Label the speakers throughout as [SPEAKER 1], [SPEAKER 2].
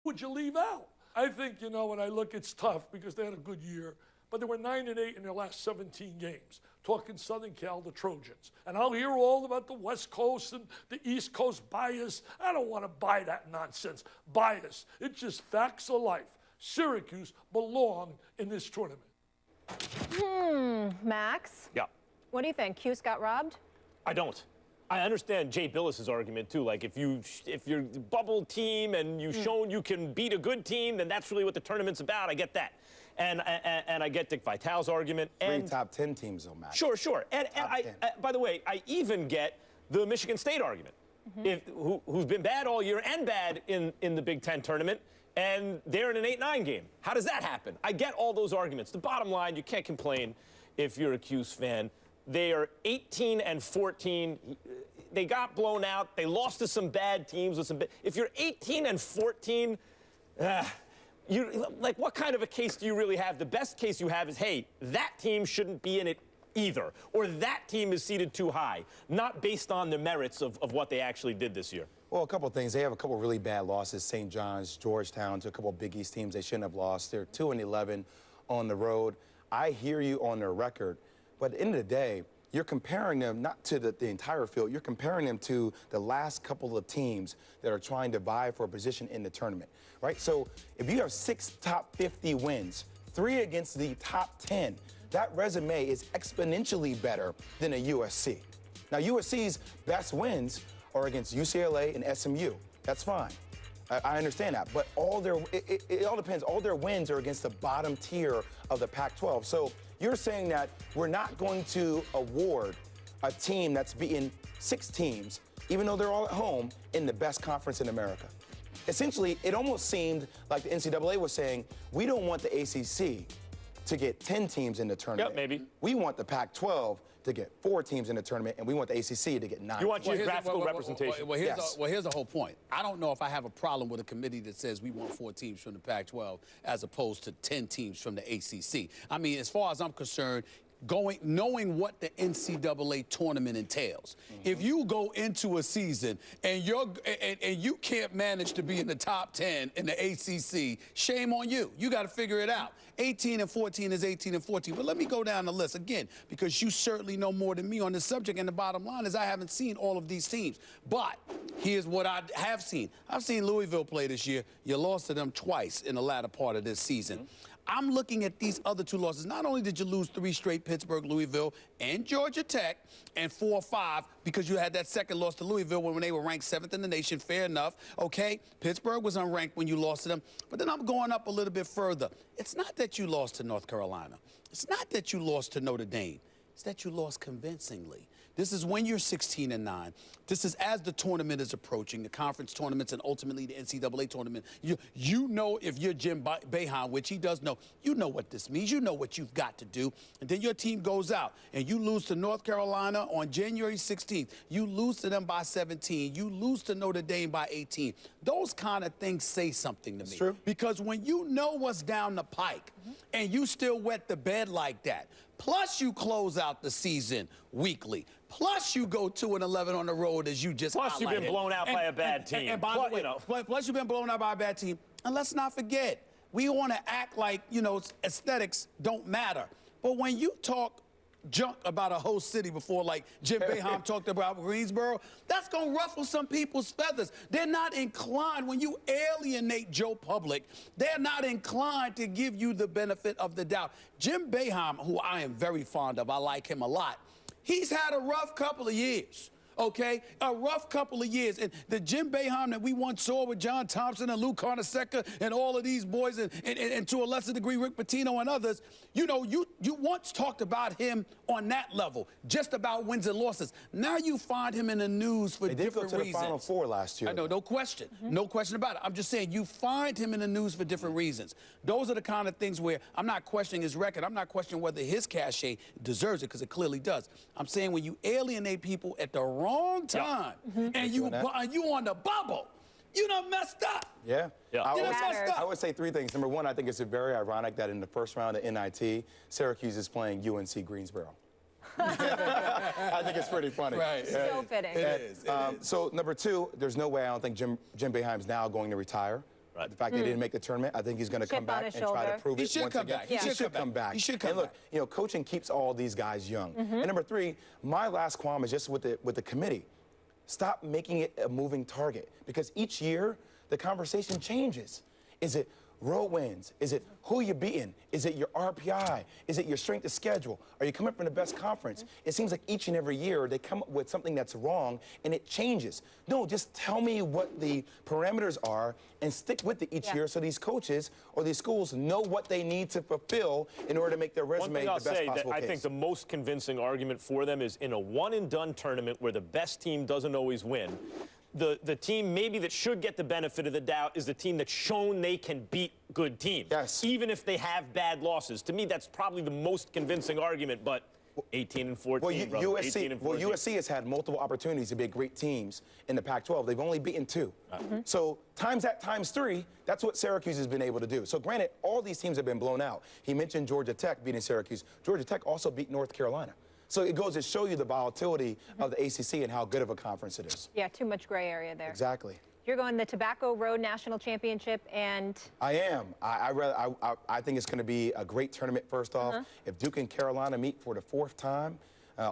[SPEAKER 1] would you leave out? I think, you know, when I look, it's tough because they had a good year, but they were 9-8 in their last 17 games. Talking Southern Cal, the Trojans. And I'll hear all about the West Coast and the East Coast bias. I don't want to buy that nonsense. Bias. It's just facts of life. Syracuse belonged in this tournament.
[SPEAKER 2] Max?
[SPEAKER 3] Yeah.
[SPEAKER 2] What do you think? Cuse got robbed?
[SPEAKER 3] I don't. I understand Jay Billis's argument too. Like if you're the bubble team and you've shown you can beat a good team, then that's really what the tournament's about. I get that, and I get Dick Vitale's argument.
[SPEAKER 4] Three top 10 teams, though, Matt.
[SPEAKER 3] Sure. And by the way, I even get the Michigan State argument, who's been bad all year and bad in the Big Ten tournament, and they're in an 8-9 game. How does that happen? I get all those arguments. The bottom line, you can't complain if you're a Cuse fan. They are 18-14. They got blown out. They lost to some bad teams. If you're 18-14, like what kind of a case do you really have? The best case you have is, hey, that team shouldn't be in it either, or that team is seated too high, not based on the merits of what they actually did this year.
[SPEAKER 4] Well, a couple of things. They have a couple of really bad losses. St. John's, Georgetown, to a couple of Big East teams they shouldn't have lost. They're 2-11 on the road. I hear you on their record. But at the end of the day, you're comparing them not to the entire field. You're comparing them to the last couple of teams that are trying to vie for a position in the tournament, right? So if you have 6 top 50 wins, 3 against the top 10, that resume is exponentially better than a USC. Now, USC's best wins are against UCLA and SMU. That's fine. I understand that, but it all depends. All their wins are against the bottom tier of the Pac-12. So you're saying that we're not going to award a team that's beaten 6 teams, even though they're all at home, in the best conference in America. Essentially, it almost seemed like the NCAA was saying, we don't want the ACC to get 10 teams in the tournament.
[SPEAKER 3] Yep, maybe.
[SPEAKER 4] We want the Pac-12 to get 4 teams in the tournament, and we want the ACC to get 9.
[SPEAKER 3] You want geographical representation.
[SPEAKER 5] Well,
[SPEAKER 4] Yes.
[SPEAKER 5] here's the whole point. I don't know if I have a problem with a committee that says we want 4 teams from the Pac-12 as opposed to 10 teams from the ACC. I mean, as far as I'm concerned, knowing what the NCAA tournament entails. If you go into a season and you can't manage to be in the top 10 in the ACC, shame on you. You got to figure it out. 18-14 is 18-14. But let me go down the list again, because you certainly know more than me on this subject. And the bottom line is I haven't seen all of these teams. But here's what I have seen. I've seen Louisville play this year. You lost to them twice in the latter part of this season. I'm looking at these other 2 losses. Not only did you lose 3 straight, Pittsburgh, Louisville, and Georgia Tech, and 4 or 5 because you had that second loss to Louisville when they were ranked 7th in the nation. Fair enough. Okay, Pittsburgh was unranked when you lost to them. But then I'm going up a little bit further. It's not that you lost to North Carolina. It's not that you lost to Notre Dame. It's that you lost convincingly. This is when you're 16-9. This is as the tournament is approaching, the conference tournaments and ultimately the NCAA tournament. You know, if you're Jim Boeheim, which he does know, you know what this means. You know what you've got to do. And then your team goes out and you lose to North Carolina on January 16th. You lose to them by 17. You lose to Notre Dame by 18. Those kind of things say something to me.
[SPEAKER 4] True.
[SPEAKER 5] Because when you know what's down the pike and you still wet the bed like that, plus you close out the season weekly, plus you go 2-11 on the road as you just
[SPEAKER 3] Plus you've been blown out by a bad team.
[SPEAKER 5] And by the way, plus you've been blown out by a bad team. And let's not forget, we want to act like, you know, aesthetics don't matter. But when you talk junk about a whole city before, like Jim Boeheim talked about Greensboro, that's going to ruffle some people's feathers. They're not inclined, when you alienate Joe Public, they're not inclined to give you the benefit of the doubt. Jim Boeheim, who I am very fond of, I like him a lot, he's had a rough couple of years. Okay, a rough couple of years. And the Jim Boeheim that we once saw with John Thompson and Lou Carnesecca and all of these boys, and to a lesser degree Rick Pitino and others, you know, you once talked about him on that level, just about wins and losses. Now you find him in the news for different reasons.
[SPEAKER 4] They did go to the Final Four last year.
[SPEAKER 5] I know, no question. No question about it. I'm just saying you find him in the news for different reasons. Those are the kind of things where I'm not questioning his record. I'm not questioning whether his cachet deserves it, because it clearly does. I'm saying when you alienate people at the wrong time and you on the bubble, you done messed up.
[SPEAKER 4] Yeah.
[SPEAKER 2] I
[SPEAKER 4] would say 3 things. Number 1, I think it's very ironic that in the first round of NIT, Syracuse is playing UNC Greensboro. I think it's pretty funny.
[SPEAKER 5] Right.
[SPEAKER 2] So fitting.
[SPEAKER 5] It is.
[SPEAKER 4] So number 2, there's no way I don't think Jim Boeheim's now going to retire. The fact that he didn't make the tournament, I think he's going to come
[SPEAKER 2] Chip on
[SPEAKER 4] back
[SPEAKER 2] his
[SPEAKER 4] and try to
[SPEAKER 2] shoulder.
[SPEAKER 4] prove
[SPEAKER 5] He
[SPEAKER 4] it
[SPEAKER 5] should
[SPEAKER 4] once
[SPEAKER 5] come
[SPEAKER 4] again.
[SPEAKER 5] back. He should come back. He should come
[SPEAKER 4] And look,
[SPEAKER 5] back.
[SPEAKER 4] coaching keeps all these guys young. And number 3, my last qualm is just with the committee. Stop making it a moving target, because each year the conversation changes. Is it road wins? Is it who you're beating? Is it your RPI? Is it your strength of schedule? Are you coming from the best conference? It seems like each and every year they come up with something that's wrong and it changes. No, just tell me what the parameters are and stick with it each year so these coaches or these schools know what they need to fulfill in order to make their
[SPEAKER 3] One
[SPEAKER 4] resume
[SPEAKER 3] thing
[SPEAKER 4] the
[SPEAKER 3] I'll
[SPEAKER 4] best
[SPEAKER 3] say that
[SPEAKER 4] possible
[SPEAKER 3] I
[SPEAKER 4] case.
[SPEAKER 3] think the most convincing argument for them is in a one-and-done tournament where the best team doesn't always win. The team maybe that should get the benefit of the doubt is the team that's shown they can beat good teams.
[SPEAKER 4] Yes.
[SPEAKER 3] Even if they have bad losses. To me, that's probably the most convincing argument, but 18 and 14,
[SPEAKER 4] Well,
[SPEAKER 3] brother, 18 and 14.
[SPEAKER 4] USC has had multiple opportunities to be great teams in the Pac-12. They've only beaten 2. So times that times 3, that's what Syracuse has been able to do. So granted, all these teams have been blown out. He mentioned Georgia Tech beating Syracuse. Georgia Tech also beat North Carolina. So it goes to show you the volatility of the ACC and how good of a conference it is.
[SPEAKER 2] Yeah, too much gray area there.
[SPEAKER 4] Exactly.
[SPEAKER 2] You're going the Tobacco Road National Championship, and
[SPEAKER 4] I am. I think it's going to be a great tournament, first off. If Duke and Carolina meet for the 4th time,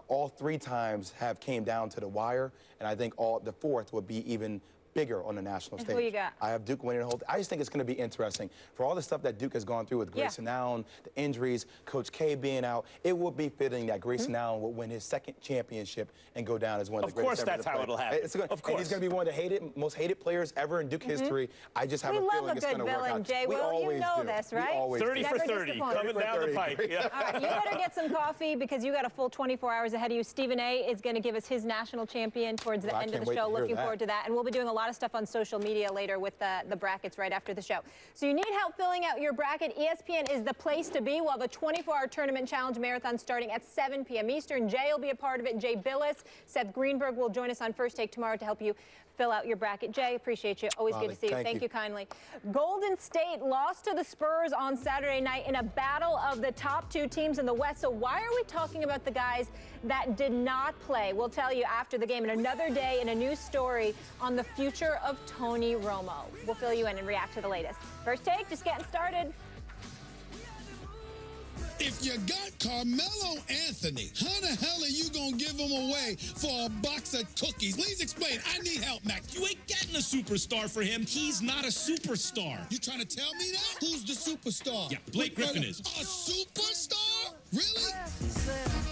[SPEAKER 4] all 3 times have came down to the wire, and I think the 4th would be even bigger on the national stage.
[SPEAKER 2] who you got?
[SPEAKER 4] I have Duke winning the whole thing. I just think it's going to be interesting. For all the stuff that Duke has gone through with Grayson Allen, the injuries, Coach K being out, it would be fitting that Grayson Allen would win his 2nd championship and go down as one of the greatest ever to
[SPEAKER 3] Of course that's how
[SPEAKER 4] play.
[SPEAKER 3] it'll happen.
[SPEAKER 4] Of course. And he's going to be one of the most hated players ever in Duke history. I just have
[SPEAKER 2] we
[SPEAKER 4] a
[SPEAKER 2] love
[SPEAKER 4] feeling
[SPEAKER 2] a
[SPEAKER 4] it's going
[SPEAKER 2] good
[SPEAKER 4] to work
[SPEAKER 2] villain,
[SPEAKER 4] out.
[SPEAKER 2] Jay.
[SPEAKER 4] We
[SPEAKER 2] Will, you
[SPEAKER 4] always
[SPEAKER 2] know
[SPEAKER 4] do.
[SPEAKER 2] this,
[SPEAKER 4] We
[SPEAKER 2] right?
[SPEAKER 4] always
[SPEAKER 3] 30
[SPEAKER 4] do.
[SPEAKER 3] for
[SPEAKER 2] Never
[SPEAKER 3] 30,
[SPEAKER 2] disappoint.
[SPEAKER 3] coming down the
[SPEAKER 4] 30.
[SPEAKER 3] pike. Yeah.
[SPEAKER 2] all right, you better get some coffee because you got a full 24 hours ahead of you. Stephen A. is going to give us his national champion towards the
[SPEAKER 4] I
[SPEAKER 2] end of
[SPEAKER 4] can't
[SPEAKER 2] the
[SPEAKER 4] wait
[SPEAKER 2] show.
[SPEAKER 4] to hear
[SPEAKER 2] Looking
[SPEAKER 4] that.
[SPEAKER 2] forward to that. And we'll be doing a lot of stuff on social media later with the brackets right after the show. So you need help filling out your bracket. ESPN is the place to be. We'll have a 24-hour tournament challenge marathon starting at 7 p.m. Eastern. Jay will be a part of it. Jay Billis, Seth Greenberg will join us on First Take tomorrow to help you fill out your bracket. Jay, appreciate you. Always good to see you. Thank you kindly. Golden State lost to the Spurs on Saturday night in a battle of the top 2 teams in the West. So why are we talking about the guys that did not play? We'll tell you after the game in another day in a new story on the future of Tony Romo. We'll fill you in and react to the latest. First Take, just getting started.
[SPEAKER 6] If you got Carmelo Anthony, how the hell are you going to give him away for a box of cookies? Please explain. I need help, Max. You ain't getting a superstar for him. He's not a superstar. You trying to tell me that? Who's the superstar? Yeah, Blake Griffin is. A superstar? Really?